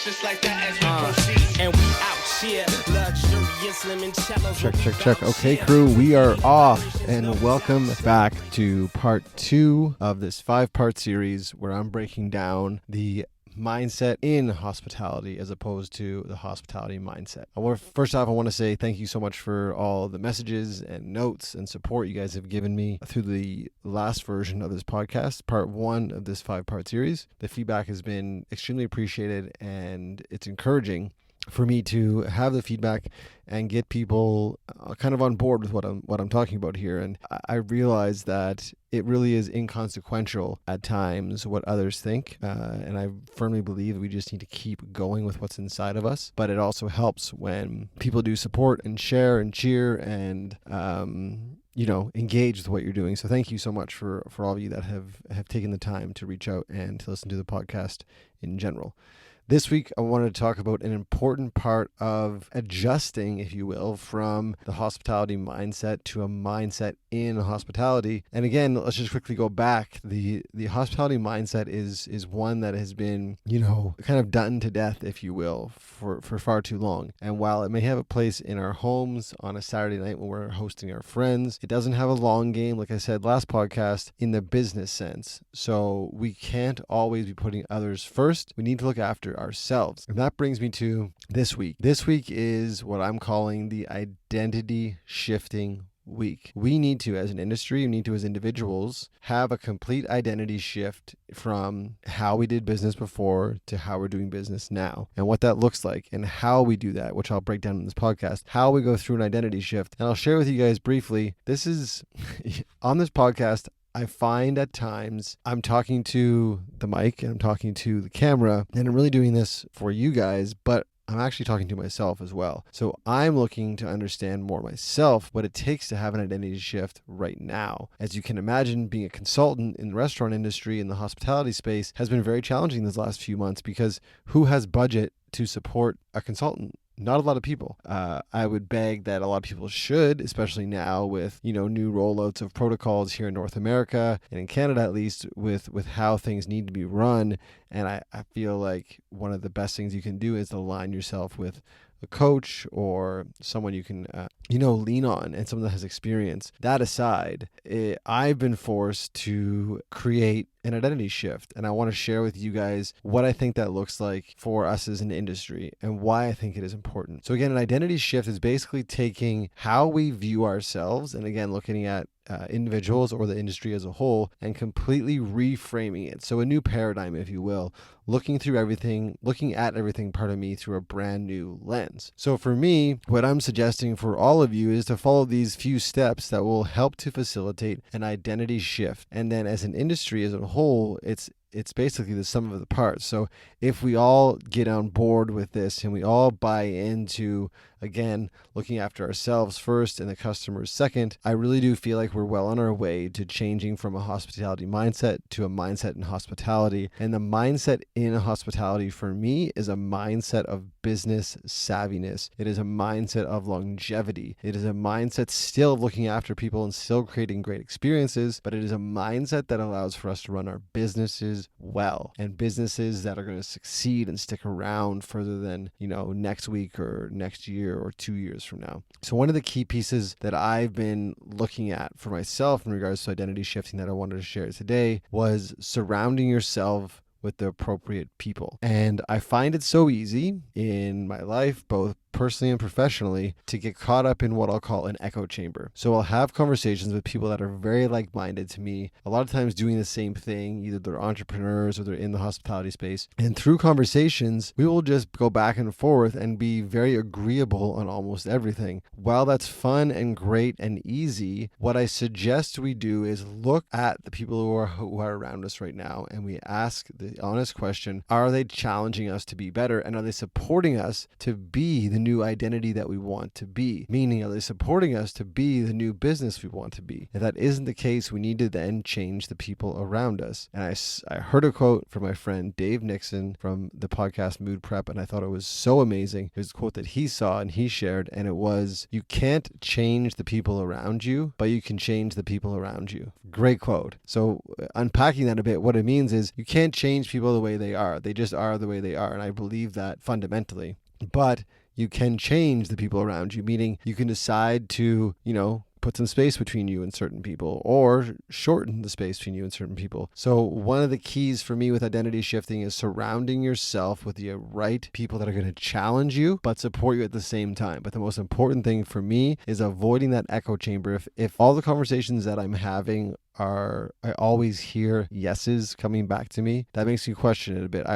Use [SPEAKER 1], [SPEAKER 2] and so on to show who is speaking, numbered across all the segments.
[SPEAKER 1] just like that as we proceed. And we out here, luxurious limoncellos.
[SPEAKER 2] Check. Okay, crew, we are off, and welcome back to part 2 of this 5-part series where I'm breaking down the mindset in hospitality as opposed to the hospitality mindset. First off, I want to say thank you so much for all the messages and notes and support you guys have given me through the last version of this podcast, part 1 of this 5-part series. The feedback has been extremely appreciated, and it's encouraging for me to have the feedback and get people kind of on board with what I'm talking about here. And I realize that it really is inconsequential at times what others think. And I firmly believe we just need to keep going with what's inside of us. But it also helps when people do support and share and cheer and, engage with what you're doing. So thank you so much for all of you that have taken the time to reach out and to listen to the podcast in general. This week, I wanted to talk about an important part of adjusting, if you will, from the hospitality mindset to a mindset in hospitality. And again, let's just quickly go back. The hospitality mindset is one that has been, kind of done to death, if you will, for far too long. And while it may have a place in our homes on a Saturday night when we're hosting our friends, it doesn't have a long game, like I said last podcast, in the business sense. So we can't always be putting others first. We need to look after ourselves. And that brings me to this week. This week is what I'm calling the identity shifting week. We need to, as an industry, as individuals, have a complete identity shift from how we did business before to how we're doing business now, and what that looks like and how we do that, which I'll break down in this podcast, how we go through an identity shift. And I'll share with you guys briefly. This is on this podcast, I find at times I'm talking to the mic and I'm talking to the camera, and I'm really doing this for you guys, but I'm actually talking to myself as well. So I'm looking to understand more myself what it takes to have an identity shift right now. As you can imagine, being a consultant in the restaurant industry in the hospitality space has been very challenging these last few months, because who has budget to support a consultant? Not a lot of people. I would beg that a lot of people should, especially now with, new rollouts of protocols here in North America and in Canada, at least, with how things need to be run. And I feel like one of the best things you can do is align yourself with a coach or someone you can, lean on, and someone that has experience. That aside, I've been forced to create an identity shift, and I want to share with you guys what I think that looks like for us as an industry and why I think it is important. So again, an identity shift is basically taking how we view ourselves, and again, looking at individuals or the industry as a whole, and completely reframing it. So a new paradigm, if you will, looking at everything, through a brand new lens. So for me, what I'm suggesting for all of you is to follow these few steps that will help to facilitate an identity shift. And then as an industry as a whole, it's basically the sum of the parts. So if we all get on board with this and we all buy into, again, looking after ourselves first and the customers second, I really do feel like we're well on our way to changing from a hospitality mindset to a mindset in hospitality. And the mindset in hospitality for me is a mindset of business savviness. It is a mindset of longevity. It is a mindset still of looking after people and still creating great experiences, but it is a mindset that allows for us to run our businesses well, and businesses that are going to succeed and stick around further than, next week or next year or 2 years from now. So one of the key pieces that I've been looking at for myself in regards to identity shifting that I wanted to share today was surrounding yourself with the appropriate people. And I find it so easy in my life, both personally and professionally, to get caught up in what I'll call an echo chamber. So I'll have conversations with people that are very like-minded to me, a lot of times doing the same thing. Either they're entrepreneurs or they're in the hospitality space. And through conversations, we will just go back and forth and be very agreeable on almost everything. While that's fun and great and easy, what I suggest we do is look at the people who are around us right now, and we ask the honest question, are they challenging us to be better? And are they supporting us to be the new identity that we want to be? Meaning, are they supporting us to be the new business we want to be? If that isn't the case, we need to then change the people around us. And I heard a quote from my friend Dave Nixon from the podcast Mood Prep, and I thought it was so amazing. It was a quote that he saw and he shared, and it was, you can't change the people around you, but you can change the people around you. Great quote. So unpacking that a bit, what it means is you can't change change people the way they are. They just are the way they are. And I believe that fundamentally. But you can change the people around you, meaning you can decide to, put some space between you and certain people, or shorten the space between you and certain people. So one of the keys for me with identity shifting is surrounding yourself with the right people that are going to challenge you, but support you at the same time. But the most important thing for me is avoiding that echo chamber. If all the conversations that I'm having I always hear yeses coming back to me, that makes me question it a bit.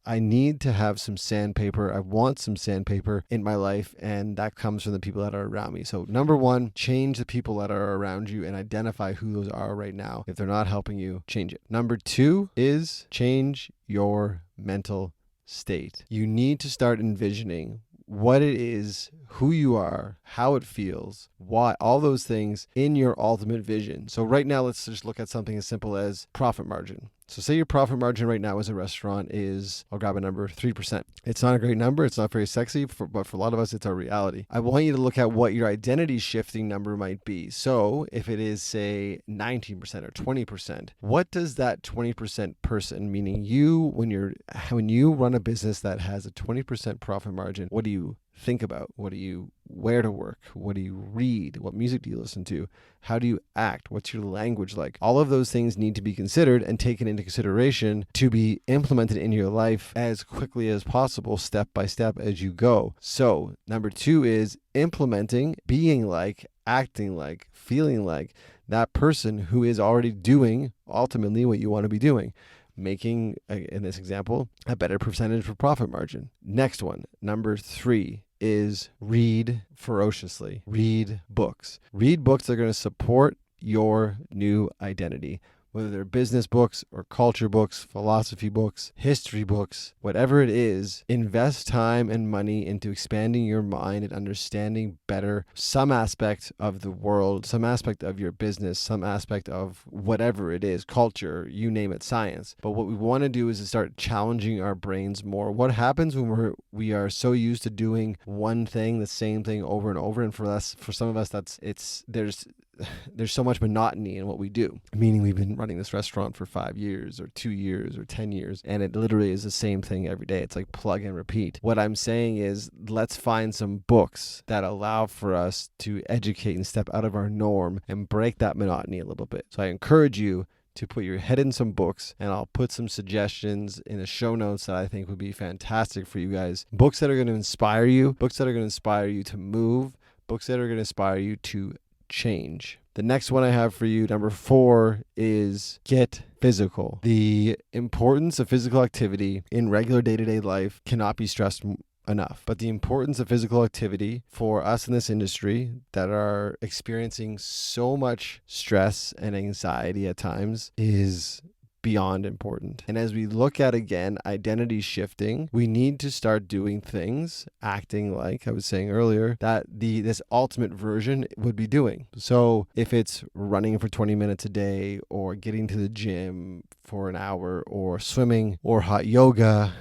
[SPEAKER 2] I need to have some sandpaper. I want some sandpaper in my life, and that comes from the people that are around me. So number one, change the people that are around you and identify who those are right now. If they're not helping you, change it. Number two is change your mental state. You need to start envisioning what it is, who you are, how it feels, why, all those things in your ultimate vision. So right now, let's just look at something as simple as profit margin. So say your profit margin right now as a restaurant is, I'll grab a number, 3%. It's not a great number. It's not very sexy, but for a lot of us, it's our reality. I want you to look at what your identity shifting number might be. So if it is, say, 19% or 20%, what does that 20% person, meaning you, when you run a business that has a 20% profit margin, what do you think about? What do you wear to work? What do you read? What music do you listen to? How do you act? What's your language like? All of those things need to be considered and taken into consideration to be implemented in your life as quickly as possible, step by step as you go. So number two is implementing, being like, acting like, feeling like that person who is already doing ultimately what you want to be doing. Making, in this example, a better percentage for profit margin. Next one, number three, is read ferociously. Read books. Read books that are going to support your new identity. Whether they're business books or culture books, philosophy books, history books, whatever it is, invest time and money into expanding your mind and understanding better some aspect of the world, some aspect of your business, some aspect of whatever it is, culture, you name it, science. But what we want to do is to start challenging our brains more. What happens when we are so used to doing one thing, the same thing over and over, and for some of us, there's so much monotony in what we do, meaning we've been running this restaurant for 5 years or 2 years or 10 years, and it literally is the same thing every day. It's like plug and repeat. What I'm saying is, let's find some books that allow for us to educate and step out of our norm and break that monotony a little bit. So I encourage you to put your head in some books, and I'll put some suggestions in the show notes that I think would be fantastic for you guys. Books that are going to inspire you, books that are going to inspire you to move, books that are going to inspire you to change. The next one I have for you, number 4, is get physical. The importance of physical activity in regular day-to-day life cannot be stressed enough. But the importance of physical activity for us in this industry that are experiencing so much stress and anxiety at times is beyond important. And as we look at, again, identity shifting, we need to start doing things, acting like I was saying earlier, that this ultimate version would be doing. So if it's running for 20 minutes a day, or getting to the gym for an hour, or swimming, or hot yoga,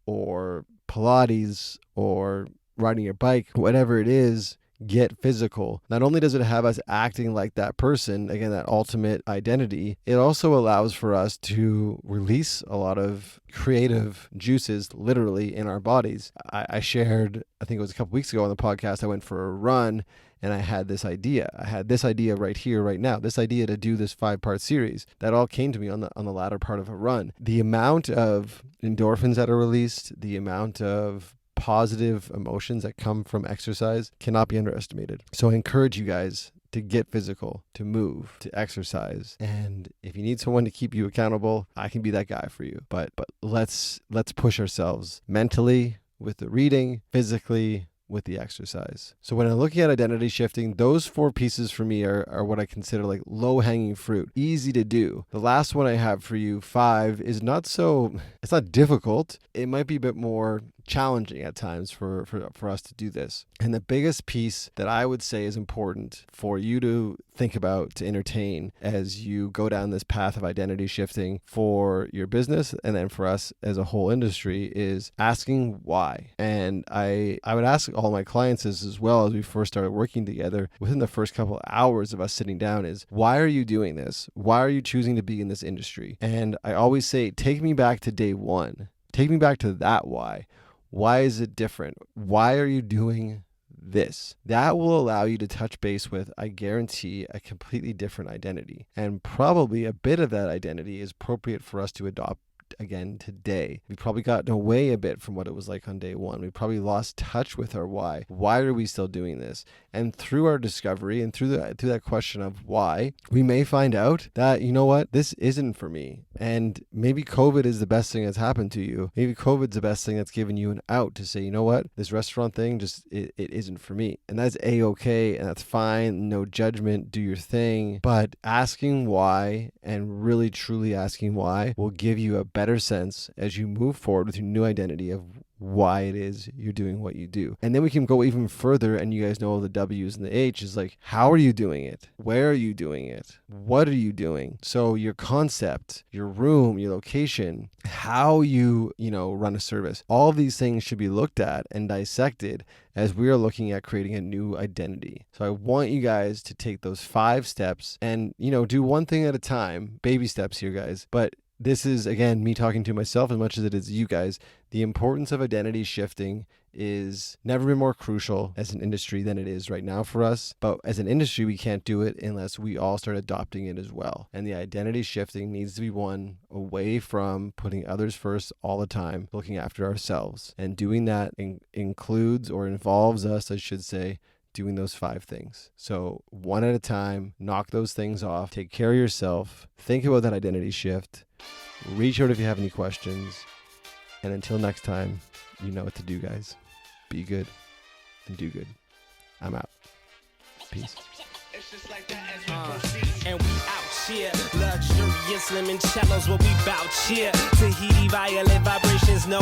[SPEAKER 2] or Pilates, or riding your bike, whatever it is, get physical. Not only does it have us acting like that person, again, that ultimate identity, it also allows for us to release a lot of creative juices literally in our bodies. I shared, I think it was a couple weeks ago on the podcast, I went for a run and I had this idea. I had this idea right here, right now, this idea to do this 5-part series. That all came to me on the latter part of a run. The amount of endorphins that are released, the amount of positive emotions that come from exercise cannot be underestimated. So I encourage you guys to get physical, to move, to exercise. And if you need someone to keep you accountable, I can be that guy for you. But let's push ourselves mentally with the reading, physically with the exercise. So when I'm looking at identity shifting, those 4 pieces for me are what I consider like low-hanging fruit, easy to do. The last one I have for you, 5, is it's not difficult. It might be a bit more challenging at times for us to do this. And the biggest piece that I would say is important for you to think about, to entertain as you go down this path of identity shifting for your business and then for us as a whole industry is asking why. And I would ask all my clients this as well as we first started working together within the first couple of hours of us sitting down is, why are you doing this? Why are you choosing to be in this industry? And I always say, take me back to day one. Take me back to that why. Why is it different? Why are you doing this? That will allow you to touch base with, I guarantee, a completely different identity. And probably a bit of that identity is appropriate for us to adopt again today. We probably gotten away a bit from what it was like on day one. We probably lost touch with our why. Why are we still doing this? And through our discovery and through that question of why, we may find out that, you know what, this isn't for me. And maybe COVID is the best thing that's happened to you. Maybe COVID's the best thing that's given you an out to say, you know what, this restaurant thing just it isn't for me. And that's a-okay, and that's fine. No judgment. Do your thing. But asking why and really truly asking why will give you a better sense as you move forward with your new identity of why it is you're doing what you do. And then we can go even further, and you guys know all the W's and the H's, like, how are you doing it? Where are you doing it? What are you doing? So your concept, your room, your location, how you run a service, all of these things should be looked at and dissected as we are looking at creating a new identity. So I want you guys to take those 5 steps and, do one thing at a time, baby steps here, guys. But this is, again, me talking to myself as much as it is you guys. The importance of identity shifting is never been more crucial as an industry than it is right now for us. But as an industry, we can't do it unless we all start adopting it as well. And the identity shifting needs to be one away from putting others first all the time, looking after ourselves. And doing that includes or involves us, I should say, doing those 5 things. So one at a time, knock those things off, take care of yourself, think about that identity shift, reach out if you have any questions. And until next time, you know what to do, guys. Be good and do good. I'm out. Peace.
[SPEAKER 1] And we out here, luxurious limoncellos, what we bout here. Tahiti violet vibrations, no